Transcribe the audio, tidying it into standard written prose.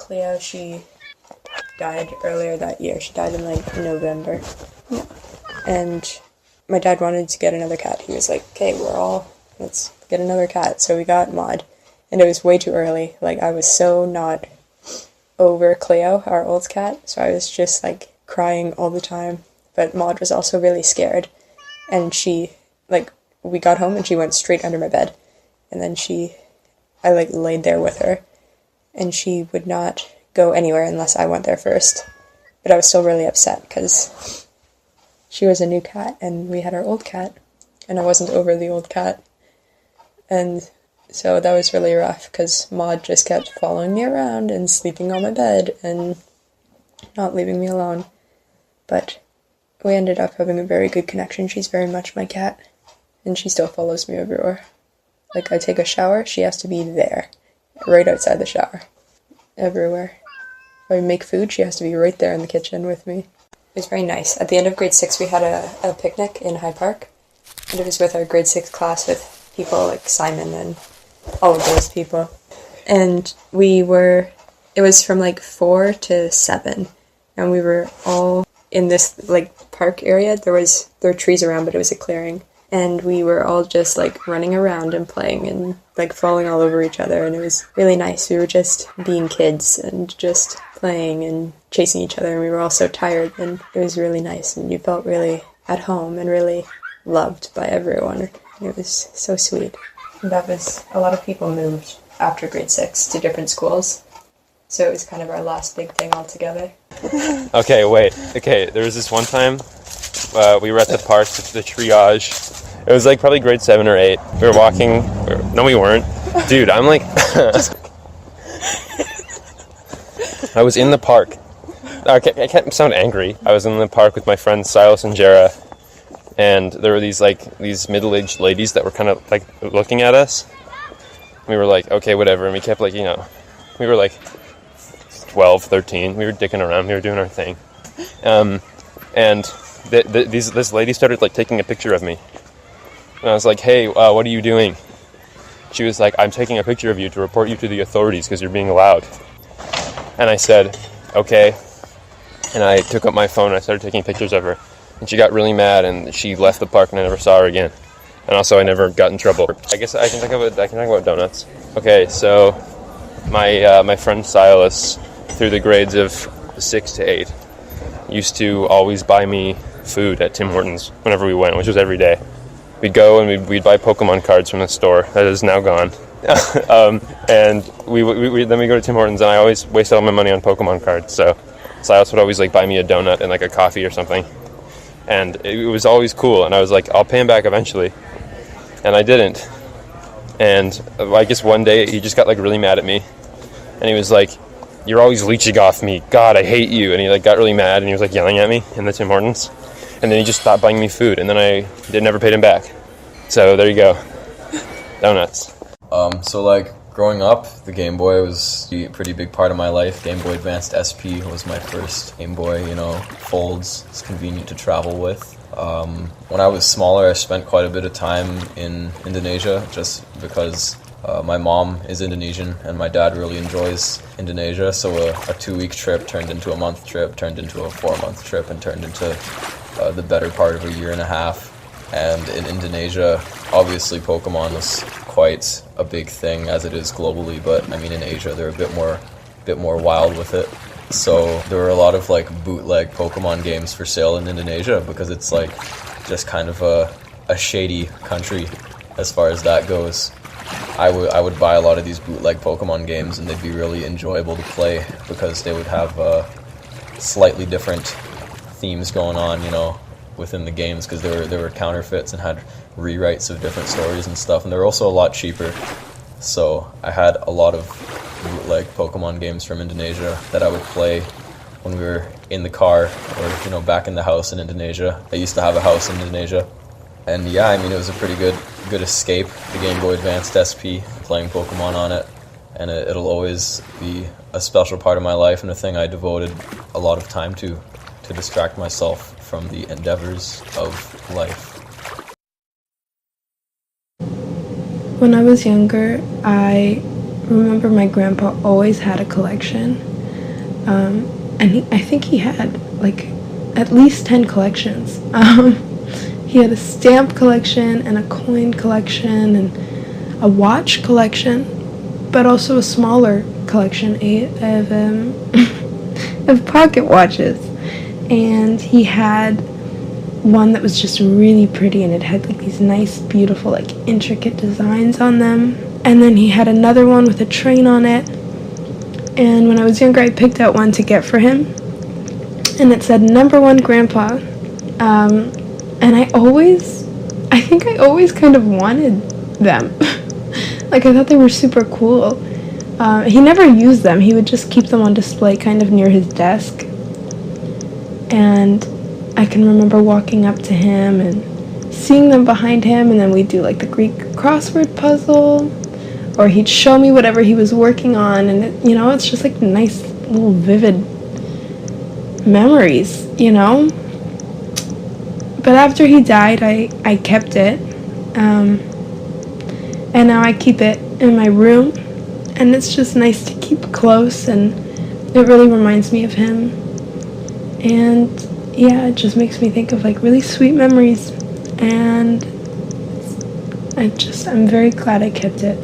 Cleo, she died earlier that year. She died in like November. Yeah. And my dad wanted to get another cat. He was like, okay, let's get another cat. So we got Maud. And it was way too early. Like, I was so not over Cleo, our old cat. So I was just like crying all the time. But Maud was also really scared. And we got home and she went straight under my bed. And then I laid there with her. And she would not go anywhere unless I went there first. But I was still really upset because she was a new cat and we had our old cat. And I wasn't over the old cat. And so that was really rough because Maud just kept following me around and sleeping on my bed and not leaving me alone. But we ended up having a very good connection. She's very much my cat. And she still follows me everywhere. Like, I take a shower, she has to be there. Right outside the shower. Everywhere. If I make food, she has to be right there in the kitchen with me. It was very nice. At the end of grade 6, we had a picnic in High Park. And it was with our grade 6 class with people like Simon and all of those people. And it was from like 4 to 7. And we were all in this like park area. There were trees around, but it was a clearing. And we were all just like running around and playing and like falling all over each other. And it was really nice. We were just being kids and just playing and chasing each other. And we were all so tired. And it was really nice. And you felt really at home and really loved by everyone. It was so sweet. And a lot of people moved after grade 6 to different schools. So it was kind of our last big thing all together. Okay, wait. Okay, there was this one time we were at the park, the triage. It was like probably grade 7 or 8. We were walking. No, we weren't. Dude, I'm like... I was in the park. I can't sound angry. I was in the park with my friends Silas and Jera. And there were these middle-aged ladies that were kind of like looking at us. We were like, okay, whatever. And we kept like, we were like 12, 13. We were dicking around. We were doing our thing. And this lady started like taking a picture of me. And I was like, hey, what are you doing? She was like, I'm taking a picture of you to report you to the authorities because you're being loud. And I said, okay. And I took up my phone and I started taking pictures of her. And she got really mad and she left the park and I never saw her again. And also I never got in trouble. I guess I can talk about donuts. Okay, so my friend Silas, through the grades of 6 to 8, used to always buy me food at Tim Hortons whenever we went, which was every day. We'd go and we'd buy Pokemon cards from the store that is now gone. And then we go to Tim Hortons and I always wasted all my money on Pokemon cards. So Silas would always like buy me a donut and like a coffee or something. And it was always cool. And I was like, I'll pay him back eventually. And I didn't. And I guess one day he just got like really mad at me. And he was like, you're always leeching off me. God, I hate you. And he like got really mad and he was like yelling at me in the Tim Hortons. And then he just stopped buying me food. And then I never paid him back. So there you go. Donuts. So like growing up, the Game Boy was a pretty big part of my life. Game Boy Advanced SP was my first Game Boy, folds. It's convenient to travel with. When I was smaller, I spent quite a bit of time in Indonesia just because my mom is Indonesian and my dad really enjoys Indonesia. So a 2-week trip turned into a month trip, turned into a 4-month trip, and turned into the better part of a year and a half. And in Indonesia, obviously Pokemon was quite a big thing as it is globally, but I mean in Asia they're a bit more wild with it. So there were a lot of like bootleg Pokemon games for sale in Indonesia because it's like just kind of a shady country as far as that goes. I would buy a lot of these bootleg Pokemon games and they'd be really enjoyable to play because they would have slightly different themes going on, within the games because they were counterfeits and had rewrites of different stories and stuff, and they were also a lot cheaper. So I had a lot of bootleg Pokemon games from Indonesia that I would play when we were in the car or back in the house in Indonesia. I used to have a house in Indonesia, and yeah, I mean it was a pretty good escape. The Game Boy Advanced SP, playing Pokemon on it, and it'll always be a special part of my life and a thing I devoted a lot of time to distract myself from the endeavors of life. When I was younger, I remember my grandpa always had a collection, I think he had like at least 10 collections. He had a stamp collection and a coin collection and a watch collection, but also a smaller collection of pocket watches. And he had one that was just really pretty, and it had like these nice, beautiful, like intricate designs on them. And then he had another one with a train on it. And when I was younger, I picked out one to get for him, and it said #1 Grandpa. And I think I always kind of wanted them. Like, I thought they were super cool. He never used them. He would just keep them on display kind of near his desk. And I can remember walking up to him and seeing them behind him, and then we'd do like the Greek crossword puzzle, or he'd show me whatever he was working on, and it's just like nice little vivid memories, But after he died, I kept it, and now I keep it in my room, and it's just nice to keep close, and it really reminds me of him, and yeah, it just makes me think of like really sweet memories, and I'm very glad I kept it.